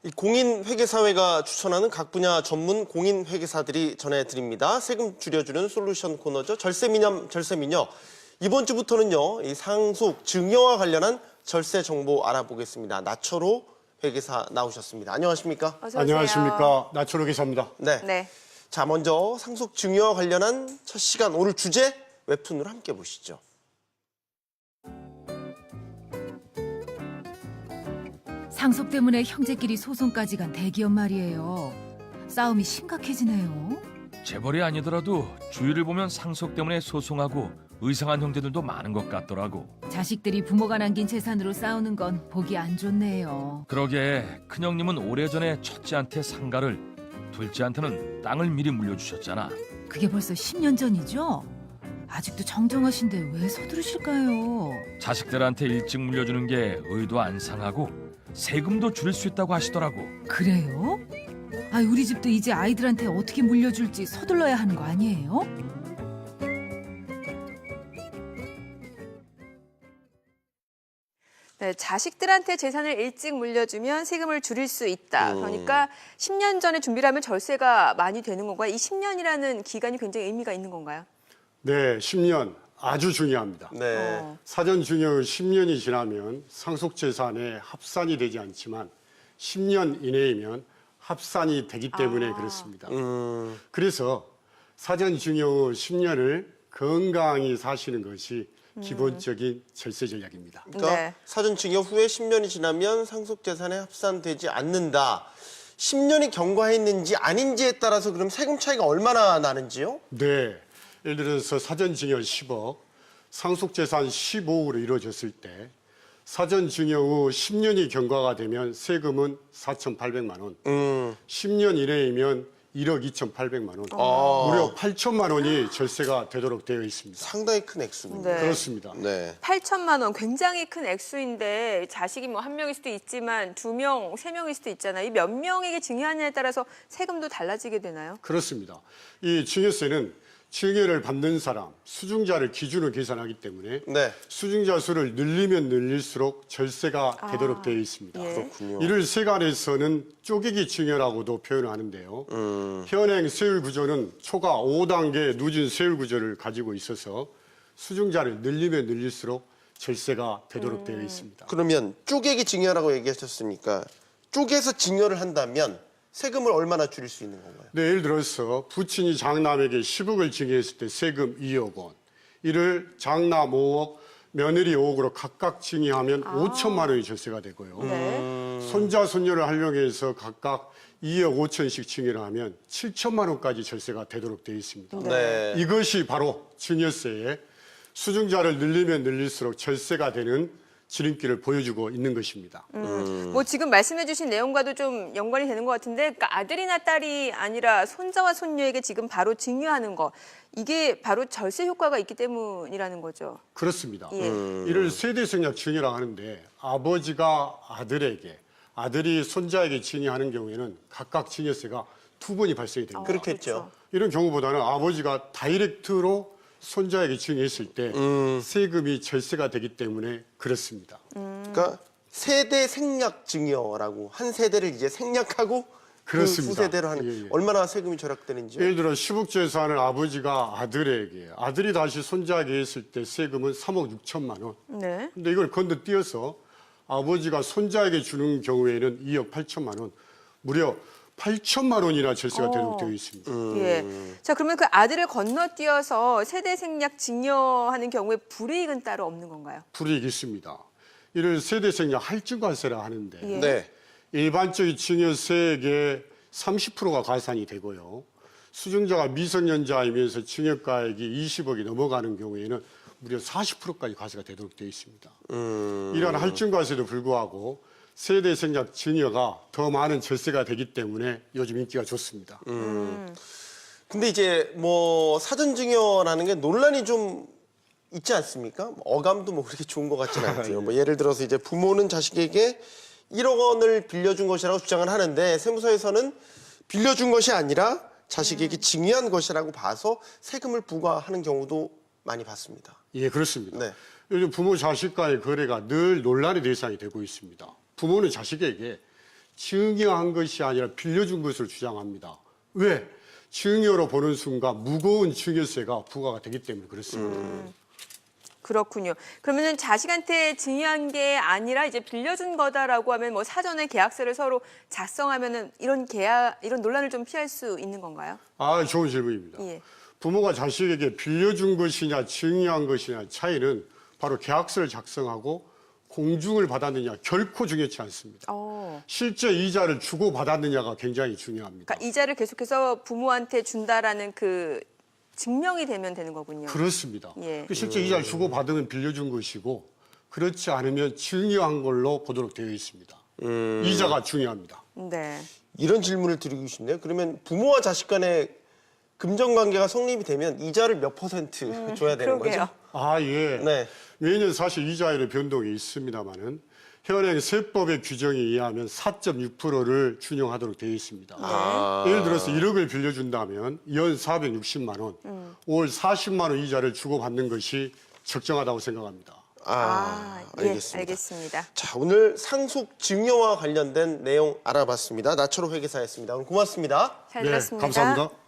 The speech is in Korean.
이 공인회계사회가 추천하는 각 분야 전문 공인회계사들이 전해드립니다. 세금 줄여주는 솔루션 코너죠. 절세미념, 절세미녀. 이번 주부터는요, 이 상속, 증여와 관련한 절세 정보 알아보겠습니다. 나철호 회계사 나오셨습니다. 안녕하십니까? 어서 오세요. 안녕하십니까. 나철호 기사입니다. 네. 자, 먼저 상속, 증여와 관련한 첫 시간 오늘 주제 웹툰으로 함께 보시죠. 상속 때문에 형제끼리 소송까지 간 대기업 말이에요. 싸움이 심각해지네요. 재벌이 아니더라도 주위를 보면 상속 때문에 소송하고 의상한 형제들도 많은 것 같더라고. 자식들이 부모가 남긴 재산으로 싸우는 건 보기 안 좋네요. 그러게 큰형님은 오래전에 첫째한테 상가를, 둘째한테는 땅을 미리 물려주셨잖아. 그게 벌써 10년 전이죠? 아직도 정정하신데 왜 서두르실까요? 자식들한테 일찍 물려주는 게 의도 안 상하고 세금도 줄일 수 있다고 하시더라고. 그래요? 아, 우리 집도 이제 아이들한테 어떻게 물려줄지 서둘러야 하는 거 아니에요? 네, 자식들한테 재산을 일찍 물려주면 세금을 줄일 수 있다. 그러니까 10년 전에 준비를 하면 절세가 많이 되는 건가요? 이 10년이라는 기간이 굉장히 의미가 있는 건가요? 네, 10년 아주 중요합니다. 네. 사전 증여 후 10년이 지나면 상속 재산에 합산이 되지 않지만 10년 이내이면 합산이 되기 때문에 그렇습니다. 그래서 사전 증여 후 10년을 건강히 사시는 것이 기본적인 절세 전략입니다. 그러니까 네. 사전 증여 후에 10년이 지나면 상속 재산에 합산되지 않는다. 10년이 경과했는지 아닌지에 따라서 그럼 세금 차이가 얼마나 나는지요? 네, 예를 들어서 사전 증여 10억, 상속 재산 15억으로 이루어졌을 때 사전 증여 후 10년이 경과가 되면 세금은 4,800만 원, 10년 이내이면 1억 2,800만 원, 무려 8천만 원이 절세가 되도록 되어 있습니다. 상당히 큰 액수군요. 네. 그렇습니다. 네. 8천만 원 굉장히 큰 액수인데 자식이 뭐 한 명일 수도 있지만 2명, 3명일 수도 있잖아요. 이 몇 명에게 증여하냐에 따라서 세금도 달라지게 되나요? 그렇습니다. 이 증여세는 증여를 받는 사람, 수증자를 기준으로 계산하기 때문에 네. 수증자 수를 늘리면 늘릴수록 절세가 되도록 되어 있습니다. 예. 그렇군요. 이를 세간에서는 쪼개기 증여라고도 표현을 하는데요. 현행 세율 구조는 초과 5단계 누진 세율 구조를 가지고 있어서 수증자를 늘리면 늘릴수록 절세가 되도록 되어 있습니다. 그러면 쪼개기 증여라고 얘기하셨으니까 쪼개서 증여를 한다면 세금을 얼마나 줄일 수 있는 건가요? 네, 예를 들어서 부친이 장남에게 10억을 증여했을 때 세금 2억 원, 이를 장남 5억, 며느리 5억으로 각각 증여하면 5천만 원이 절세가 되고요. 네. 손자, 손녀를 활용해서 각각 2억 5천씩 증여를 하면 7천만 원까지 절세가 되도록 되어 있습니다. 네. 이것이 바로 증여세의 수증자를 늘리면 늘릴수록 절세가 되는 지름길을 보여주고 있는 것입니다. 뭐 지금 말씀해주신 내용과도 좀 연관이 되는 것 같은데, 그러니까 아들이나 딸이 아니라 손자와 손녀에게 지금 바로 증여하는 거, 이게 바로 절세 효과가 있기 때문이라는 거죠. 그렇습니다. 예. 이를 세대생략 증여라고 하는데 아버지가 아들에게, 아들이 손자에게 증여하는 경우에는 각각 증여세가 2번이 발생이 됩니다. 그렇겠죠. 이런 경우보다는 아버지가 다이렉트로 손자에게 증여했을 때 세금이 절세가 되기 때문에 그렇습니다. 그러니까 세대 생략 증여라고 한 세대를 이제 생략하고 그렇습니다. 그 후세대로 하는 예, 예. 얼마나 세금이 절약되는지요? 예를 들어 10억 재산을 아버지가 아들에게, 아들이 다시 손자에게 했을 때 세금은 3억 6천만 원. 네. 근데 이걸 건너뛰어서 아버지가 손자에게 주는 경우에는 2억 8천만 원, 무려 8천만 원이나 절세가 되도록 되어 있습니다. 예. 자, 그러면 그 아들을 건너뛰어서 세대 생략 증여하는 경우에 불이익은 따로 없는 건가요? 불이익이 있습니다. 이를 세대생략 할증과세라 하는데 예. 네. 일반적인 증여세액의 30%가 가산이 되고요. 수증자가 미성년자이면서 증여가액이 20억이 넘어가는 경우에는 무려 40%까지 과세가 되도록 되어 있습니다. 이러한 할증과세도 불구하고 세대 생략 증여가 더 많은 절세가 되기 때문에 요즘 인기가 좋습니다. 근데 이제 뭐 사전 증여라는 게 논란이 좀 있지 않습니까? 어감도 뭐 그렇게 좋은 것 같지는 않고요. 뭐 예를 들어서 이제 부모는 자식에게 1억 원을 빌려준 것이라고 주장을 하는데 세무서에서는 빌려준 것이 아니라 자식에게 증여한 것이라고 봐서 세금을 부과하는 경우도 많이 봤습니다. 예, 그렇습니다. 네. 요즘 부모 자식 간의 거래가 늘 논란의 대상이 되고 있습니다. 부모는 자식에게 증여한 것이 아니라 빌려준 것을 주장합니다. 왜? 증여로 보는 순간 무거운 증여세가 부과가 되기 때문에 그렇습니다. 그렇군요. 그러면은 자식한테 증여한 게 아니라 이제 빌려준 거다라고 하면 뭐 사전에 계약서를 서로 작성하면은 이런 논란을 좀 피할 수 있는 건가요? 아, 좋은 질문입니다. 예. 부모가 자식에게 빌려준 것이냐 증여한 것이냐 차이는 바로 계약서를 작성하고 공증을 받았느냐 결코 중요치 않습니다. 실제 이자를 주고 받았느냐가 굉장히 중요합니다. 그러니까 이자를 계속해서 부모한테 준다라는 그 증명이 되면 되는 거군요. 그렇습니다. 예. 실제 이자를 주고 받으면 빌려준 것이고 그렇지 않으면 증여한 걸로 보도록 되어 있습니다. 이자가 중요합니다. 네. 이런 질문을 드리고 싶네요. 그러면 부모와 자식 간의 금전관계가 성립이 되면 이자를 몇 % 줘야 되는 그러게요. 거죠? 아, 예. 네. 매년 사실 이자율의 변동이 있습니다만은 현행 세법의 규정에 의하면 4.6%를 준용하도록 되어 있습니다. 예를 들어서 1억을 빌려준다면 연 460만 원, 월 40만 원 이자를 주고받는 것이 적정하다고 생각합니다. 예, 알겠습니다. 알겠습니다. 자, 오늘 상속 증여와 관련된 내용 알아봤습니다. 나철호 회계사였습니다. 오늘 고맙습니다. 잘 네, 들었습니다. 감사합니다.